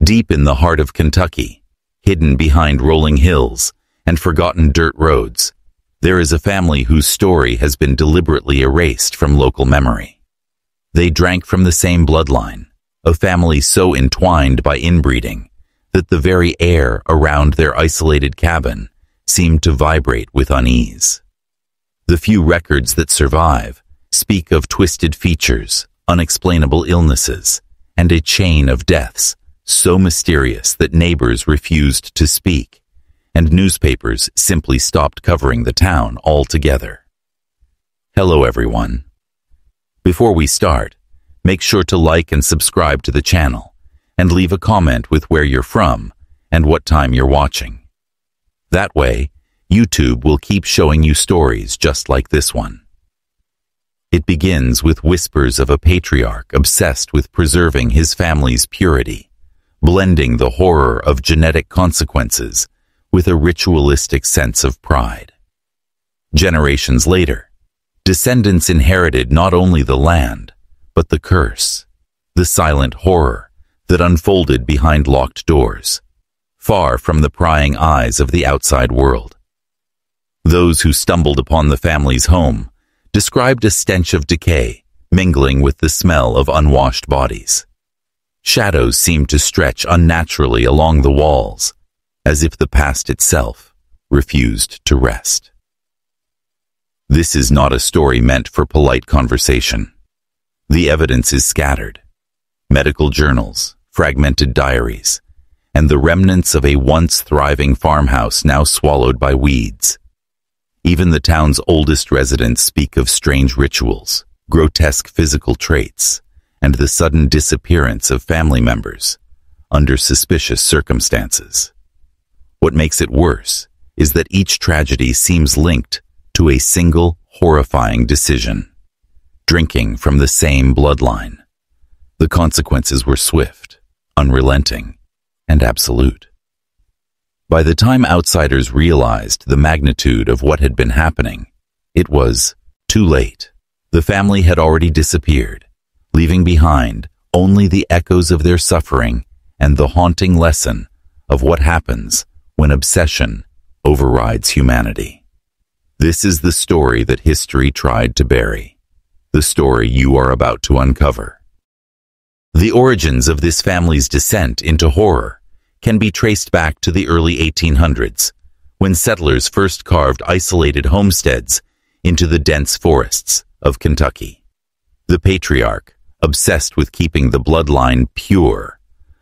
Deep in the heart of Kentucky, hidden behind rolling hills and forgotten dirt roads, there is a family whose story has been deliberately erased from local memory. They drank from the same bloodline, a family so entwined by inbreeding that the very air around their isolated cabin seemed to vibrate with unease. The few records that survive speak of twisted features, unexplainable illnesses, and a chain of deaths so mysterious that neighbors refused to speak, and newspapers simply stopped covering the town altogether. Hello everyone. Before we start, make sure to like and subscribe to the channel, and leave a comment with where you're from and what time you're watching. That way, YouTube will keep showing you stories just like this one. It begins with whispers of a patriarch obsessed with preserving his family's purity, blending the horror of genetic consequences with a ritualistic sense of pride. Generations later, descendants inherited not only the land, but the curse, the silent horror that unfolded behind locked doors, far from the prying eyes of the outside world. Those who stumbled upon the family's home described a stench of decay mingling with the smell of unwashed bodies. Shadows seemed to stretch unnaturally along the walls, as if the past itself refused to rest. This is not a story meant for polite conversation. The evidence is scattered. Medical journals, fragmented diaries, and the remnants of a once thriving farmhouse now swallowed by weeds. Even the town's oldest residents speak of strange rituals, grotesque physical traits, and the sudden disappearance of family members under suspicious circumstances. What makes it worse is that each tragedy seems linked to a single horrifying decision: drinking from the same bloodline. The consequences were swift, unrelenting, and absolute. By the time outsiders realized the magnitude of what had been happening, it was too late. The family had already disappeared, leaving behind only the echoes of their suffering and the haunting lesson of what happens when obsession overrides humanity. This is the story that history tried to bury, the story you are about to uncover. The origins of this family's descent into horror can be traced back to the early 1800s, when settlers first carved isolated homesteads into the dense forests of Kentucky. The patriarch, obsessed with keeping the bloodline pure,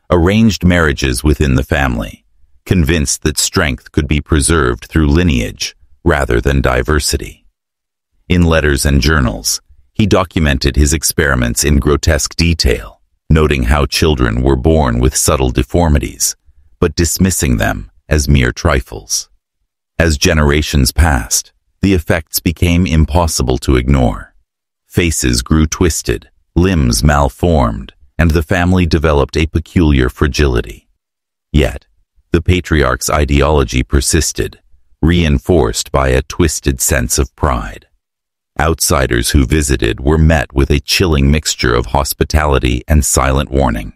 arranged marriages within the family, convinced that strength could be preserved through lineage rather than diversity. In letters and journals, he documented his experiments in grotesque detail, noting how children were born with subtle deformities, but dismissing them as mere trifles. As generations passed, the effects became impossible to ignore. Faces grew twisted, limbs malformed, and the family developed a peculiar fragility. Yet, the patriarch's ideology persisted, reinforced by a twisted sense of pride. Outsiders who visited were met with a chilling mixture of hospitality and silent warning.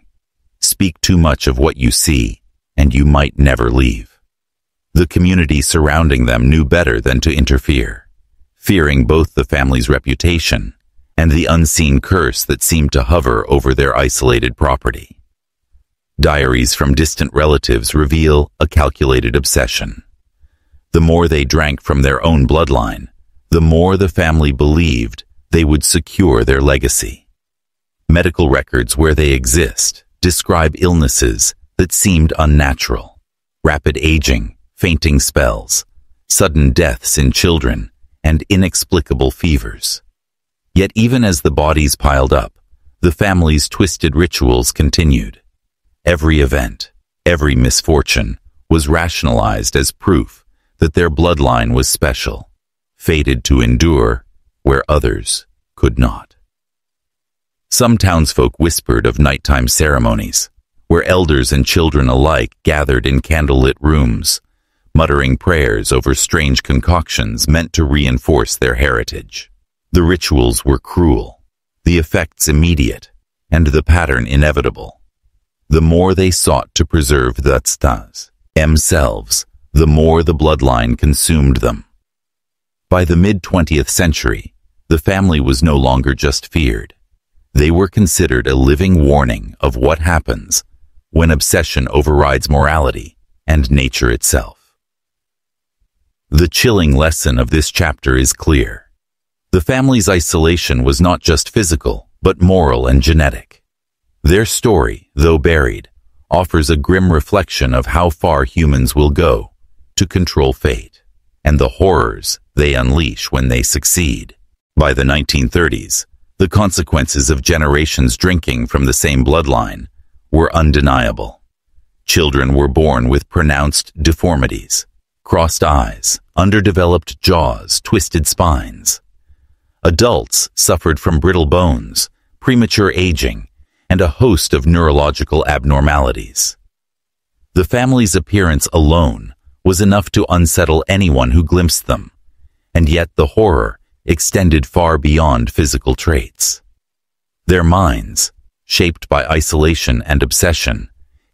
Speak too much of what you see, and you might never leave. The community surrounding them knew better than to interfere, fearing both the family's reputation and the unseen curse that seemed to hover over their isolated property. Diaries from distant relatives reveal a calculated obsession. The more they drank from their own bloodline, the more the family believed they would secure their legacy. Medical records, where they exist, describe illnesses that seemed unnatural: rapid aging, fainting spells, sudden deaths in children, and inexplicable fevers. Yet even as the bodies piled up, the family's twisted rituals continued. Every event, every misfortune, was rationalized as proof that their bloodline was special, fated to endure where others could not. Some townsfolk whispered of nighttime ceremonies, where elders and children alike gathered in candlelit rooms, muttering prayers over strange concoctions meant to reinforce their heritage. The rituals were cruel, the effects immediate, and the pattern inevitable. The more they sought to preserve themselves, the more the bloodline consumed them. By the mid-20th century, the family was no longer just feared. They were considered a living warning of what happens when obsession overrides morality and nature itself. The chilling lesson of this chapter is clear. The family's isolation was not just physical, but moral and genetic. Their story, though buried, offers a grim reflection of how far humans will go to control fate, and the horrors they unleash when they succeed. By the 1930s, the consequences of generations drinking from the same bloodline were undeniable. Children were born with pronounced deformities, crossed eyes, underdeveloped jaws, twisted spines. Adults suffered from brittle bones, premature aging, and a host of neurological abnormalities. The family's appearance alone was enough to unsettle anyone who glimpsed them, and yet the horror extended far beyond physical traits. Their minds, shaped by isolation and obsession,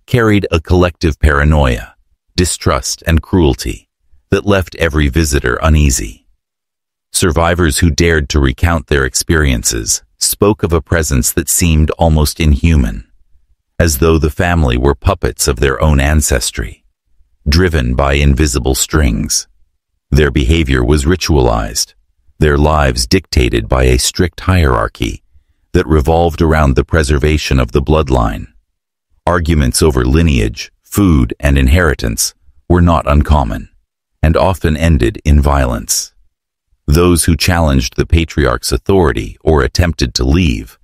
carried a collective paranoia, distrust, and cruelty that left every visitor uneasy. Survivors who dared to recount their experiences spoke of a presence that seemed almost inhuman, as though the family were puppets of their own ancestry, driven by invisible strings. Their behavior was ritualized, their lives dictated by a strict hierarchy that revolved around the preservation of the bloodline. Arguments over lineage, food, and inheritance were not uncommon, and often ended in violence. Those who challenged the patriarch's authority or attempted to leave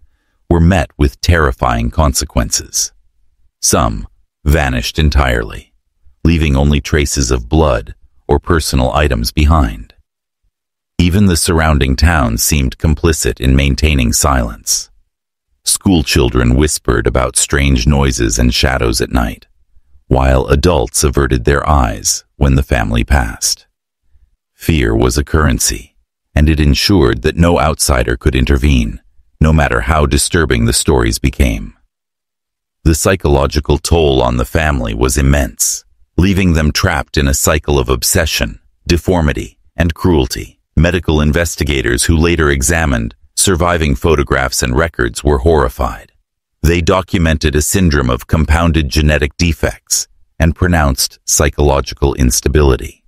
were met with terrifying consequences. Some vanished entirely, leaving only traces of blood or personal items behind. Even the surrounding towns seemed complicit in maintaining silence. School children whispered about strange noises and shadows at night, while adults averted their eyes when the family passed. Fear was a currency, and it ensured that no outsider could intervene, no matter how disturbing the stories became. The psychological toll on the family was immense, leaving them trapped in a cycle of obsession, deformity, and cruelty. Medical investigators who later examined surviving photographs and records were horrified. They documented a syndrome of compounded genetic defects and pronounced psychological instability.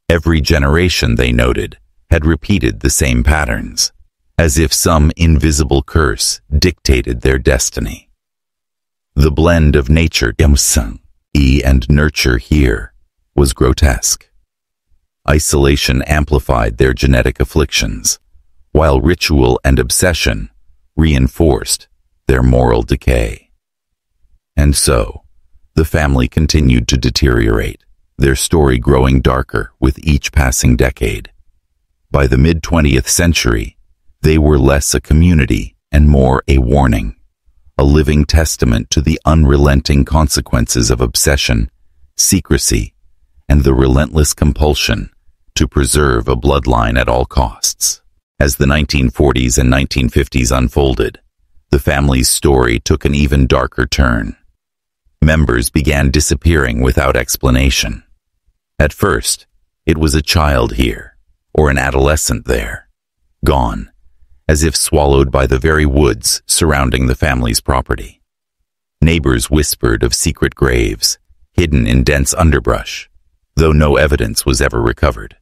Every generation, they noted, had repeated the same patterns, as if some invisible curse dictated their destiny. The blend of nature and nurture here was grotesque. Isolation amplified their genetic afflictions, while ritual and obsession reinforced their moral decay. And so, the family continued to deteriorate, their story growing darker with each passing decade. By the mid-20th century, they were less a community and more a warning, a living testament to the unrelenting consequences of obsession, secrecy, and the relentless compulsion to preserve a bloodline at all costs. As the 1940s and 1950s unfolded, the family's story took an even darker turn. Members began disappearing without explanation. At first, it was a child here, or an adolescent there, gone, as if swallowed by the very woods surrounding the family's property. Neighbors whispered of secret graves, hidden in dense underbrush, though no evidence was ever recovered.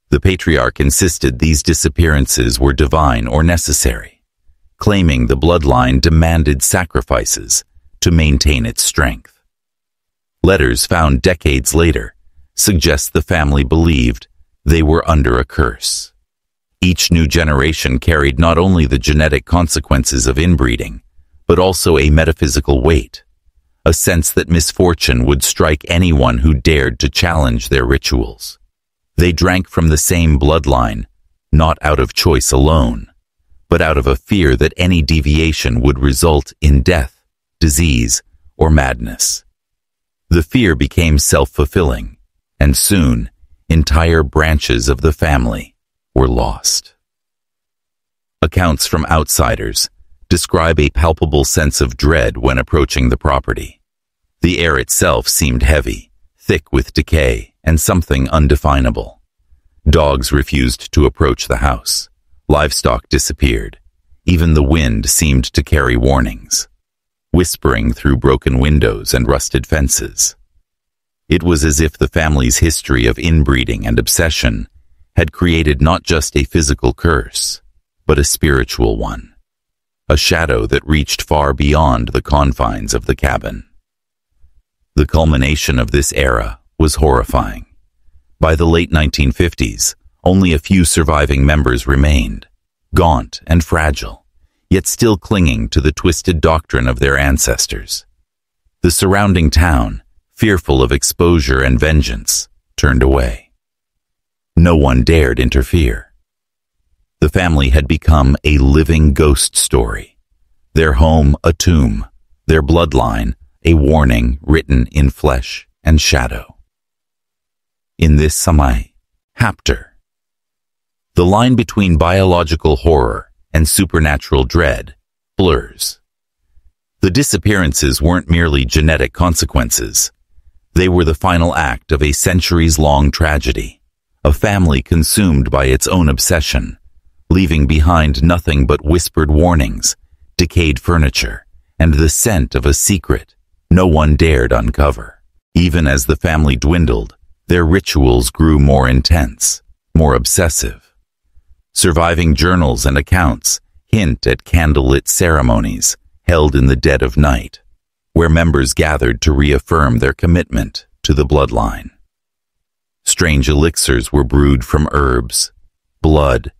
The patriarch insisted these disappearances were divine or necessary, claiming the bloodline demanded sacrifices to maintain its strength. Letters found decades later suggest the family believed they were under a curse. Each new generation carried not only the genetic consequences of inbreeding, but also a metaphysical weight, a sense that misfortune would strike anyone who dared to challenge their rituals. They drank from the same bloodline, not out of choice alone, but out of a fear that any deviation would result in death, disease, or madness. The fear became self-fulfilling, and soon, entire branches of the family were lost. Accounts from outsiders describe a palpable sense of dread when approaching the property. The air itself seemed heavy, thick with decay, and something undefinable. Dogs refused to approach the house. Livestock disappeared. Even the wind seemed to carry warnings, whispering through broken windows and rusted fences. It was as if the family's history of inbreeding and obsession had created not just a physical curse, but a spiritual one, a shadow that reached far beyond the confines of the cabin. The culmination of this era was horrifying. By the late 1950s, only a few surviving members remained, gaunt and fragile, yet still clinging to the twisted doctrine of their ancestors. The surrounding town, fearful of exposure and vengeance, turned away. No one dared interfere. The family had become a living ghost story, their home a tomb, their bloodline a warning written in flesh and shadow. In this chapter, the line between biological horror and supernatural dread blurs. The disappearances weren't merely genetic consequences. They were the final act of a centuries-long tragedy, a family consumed by its own obsession, leaving behind nothing but whispered warnings, decayed furniture, and the scent of a secret no one dared uncover. Even as the family dwindled, their rituals grew more intense, more obsessive. Surviving journals and accounts hint at candlelit ceremonies held in the dead of night, where members gathered to reaffirm their commitment to the bloodline. Strange elixirs were brewed from herbs, blood,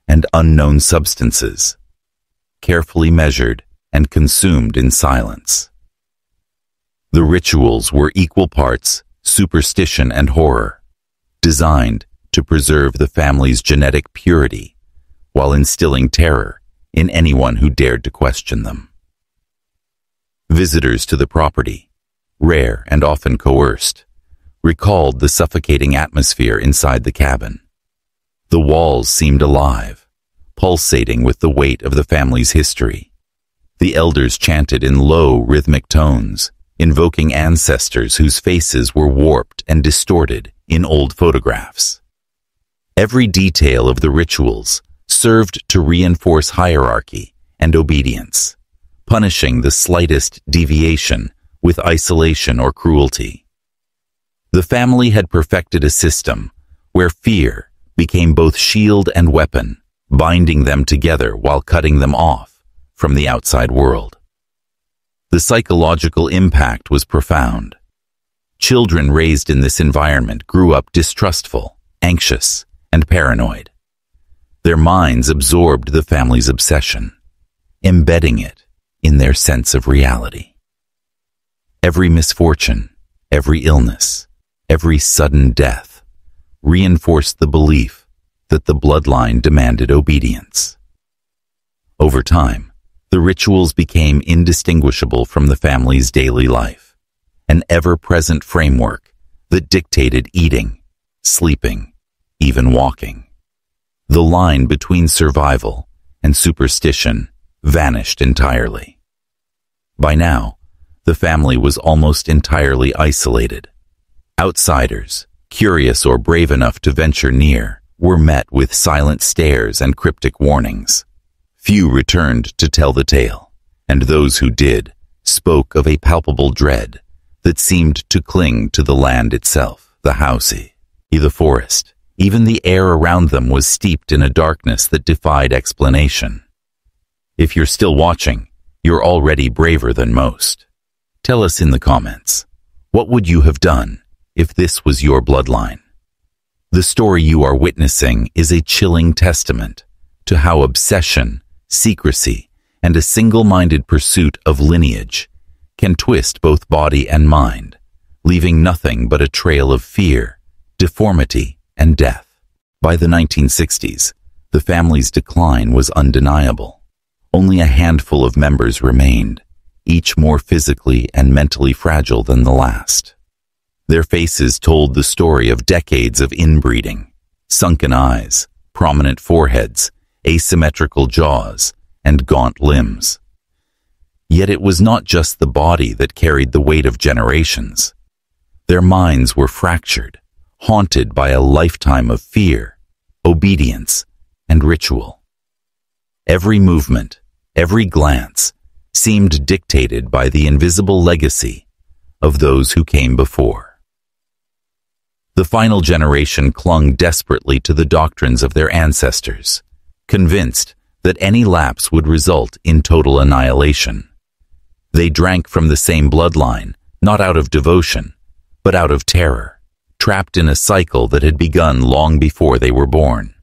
and unknown substances, carefully measured and consumed in silence. The rituals were equal parts superstition and horror, designed to preserve the family's genetic purity while instilling terror in anyone who dared to question them. Visitors to the property, rare and often coerced, recalled the suffocating atmosphere inside the cabin. The walls seemed alive, pulsating with the weight of the family's history. The elders chanted in low, rhythmic tones, invoking ancestors whose faces were warped and distorted in old photographs. Every detail of the rituals served to reinforce hierarchy and obedience, punishing the slightest deviation with isolation or cruelty. The family had perfected a system where fear became both shield and weapon, binding them together while cutting them off from the outside world. The psychological impact was profound. Children raised in this environment grew up distrustful, anxious, and paranoid. Their minds absorbed the family's obsession, embedding it in their sense of reality. Every misfortune, every illness, every sudden death reinforced the belief that the bloodline demanded obedience. Over time, the rituals became indistinguishable from the family's daily life, an ever-present framework that dictated eating, sleeping, even walking. The line between survival and superstition vanished entirely. By now, the family was almost entirely isolated. Outsiders, curious or brave enough to venture near, were met with silent stares and cryptic warnings. Few returned to tell the tale, and those who did spoke of a palpable dread that seemed to cling to the land itself, the house, the forest. Even the air around them was steeped in a darkness that defied explanation. If you're still watching, you're already braver than most. Tell us in the comments, what would you have done if this was your bloodline? The story you are witnessing is a chilling testament to how obsession, secrecy, and a single-minded pursuit of lineage can twist both body and mind, leaving nothing but a trail of fear, deformity, and death. By the 1960s, the family's decline was undeniable. Only a handful of members remained, each more physically and mentally fragile than the last. Their faces told the story of decades of inbreeding, sunken eyes, prominent foreheads, asymmetrical jaws, and gaunt limbs. Yet it was not just the body that carried the weight of generations. Their minds were fractured, haunted by a lifetime of fear, obedience, and ritual. Every movement, every glance, seemed dictated by the invisible legacy of those who came before. The final generation clung desperately to the doctrines of their ancestors, convinced that any lapse would result in total annihilation. They drank from the same bloodline, not out of devotion, but out of terror, trapped in a cycle that had begun long before they were born.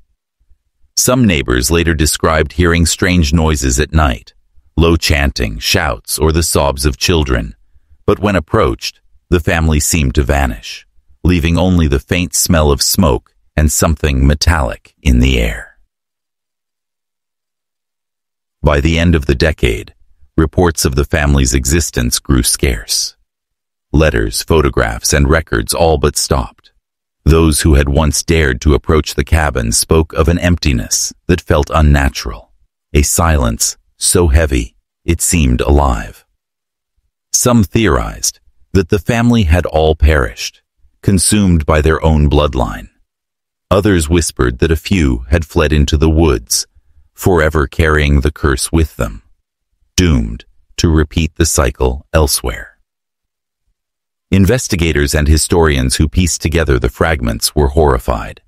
Some neighbors later described hearing strange noises at night, low chanting, shouts, or the sobs of children, but when approached, the family seemed to vanish, leaving only the faint smell of smoke and something metallic in the air. By the end of the decade, reports of the family's existence grew scarce. Letters, photographs, and records all but stopped. Those who had once dared to approach the cabin spoke of an emptiness that felt unnatural, a silence so heavy it seemed alive. Some theorized that the family had all perished, consumed by their own bloodline. Others whispered that a few had fled into the woods, forever carrying the curse with them, doomed to repeat the cycle elsewhere. Investigators and historians who pieced together the fragments were horrified.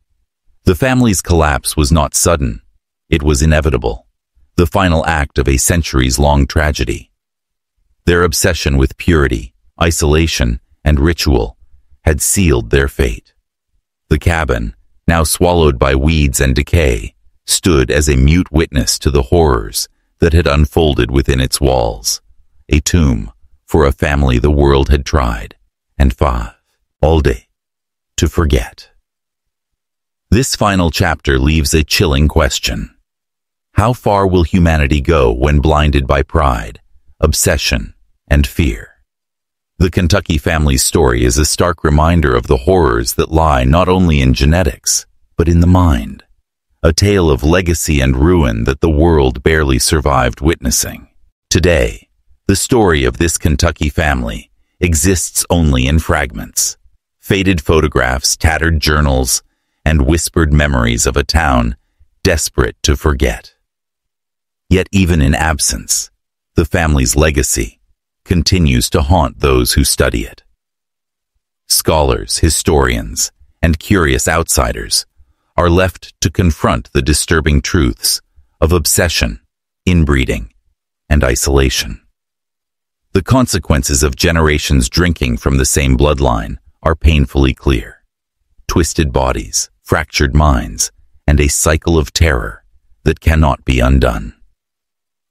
The family's collapse was not sudden, it was inevitable, the final act of a centuries-long tragedy. Their obsession with purity, isolation, and ritual had sealed their fate. The cabin, now swallowed by weeds and decay, stood as a mute witness to the horrors that had unfolded within its walls, a tomb for a family the world had tried, and fought all day to forget. This final chapter leaves a chilling question. How far will humanity go when blinded by pride, obsession, and fear? The Kentucky family's story is a stark reminder of the horrors that lie not only in genetics, but in the mind. A tale of legacy and ruin that the world barely survived witnessing. Today, the story of this Kentucky family exists only in fragments, faded photographs, tattered journals, and whispered memories of a town desperate to forget. Yet even in absence, the family's legacy continues to haunt those who study it. Scholars, historians, and curious outsiders are left to confront the disturbing truths of obsession, inbreeding, and isolation. The consequences of generations drinking from the same bloodline are painfully clear. Twisted bodies, fractured minds, and a cycle of terror that cannot be undone.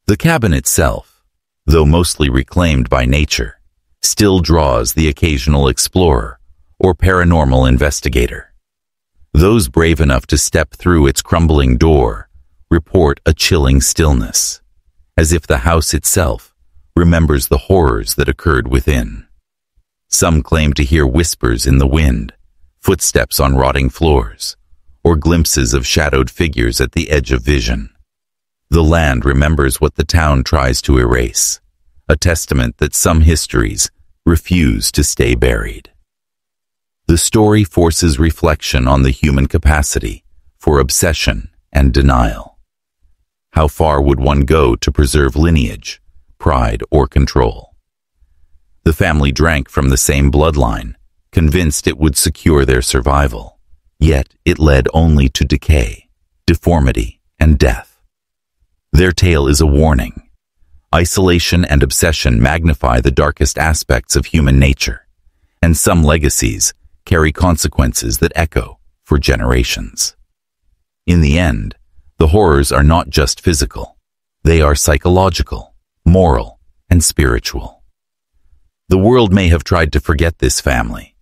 The cabin itself, though mostly reclaimed by nature, still draws the occasional explorer or paranormal investigator. Those brave enough to step through its crumbling door report a chilling stillness, as if the house itself remembers the horrors that occurred within. Some claim to hear whispers in the wind, footsteps on rotting floors, or glimpses of shadowed figures at the edge of vision. The land remembers what the town tries to erase, a testament that some histories refuse to stay buried. The story forces reflection on the human capacity for obsession and denial. How far would one go to preserve lineage, pride, or control? The family drank from the same bloodline, convinced it would secure their survival, yet it led only to decay, deformity, and death. Their tale is a warning. Isolation and obsession magnify the darkest aspects of human nature, and some legacies carry consequences that echo for generations. In the end, the horrors are not just physical. They are psychological, moral, and spiritual. The world may have tried to forget this family,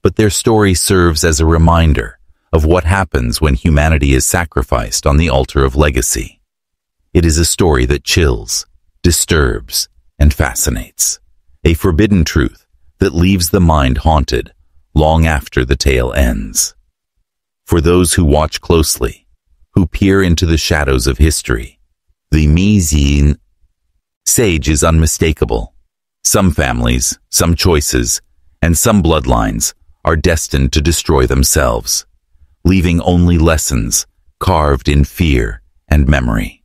but their story serves as a reminder of what happens when humanity is sacrificed on the altar of legacy. It is a story that chills, disturbs, and fascinates, a forbidden truth that leaves the mind haunted long after the tale ends. For those who watch closely, who peer into the shadows of history, The Mizine sage is unmistakable. Some families, some choices, and some bloodlines are destined to destroy themselves, leaving only lessons carved in fear and memory.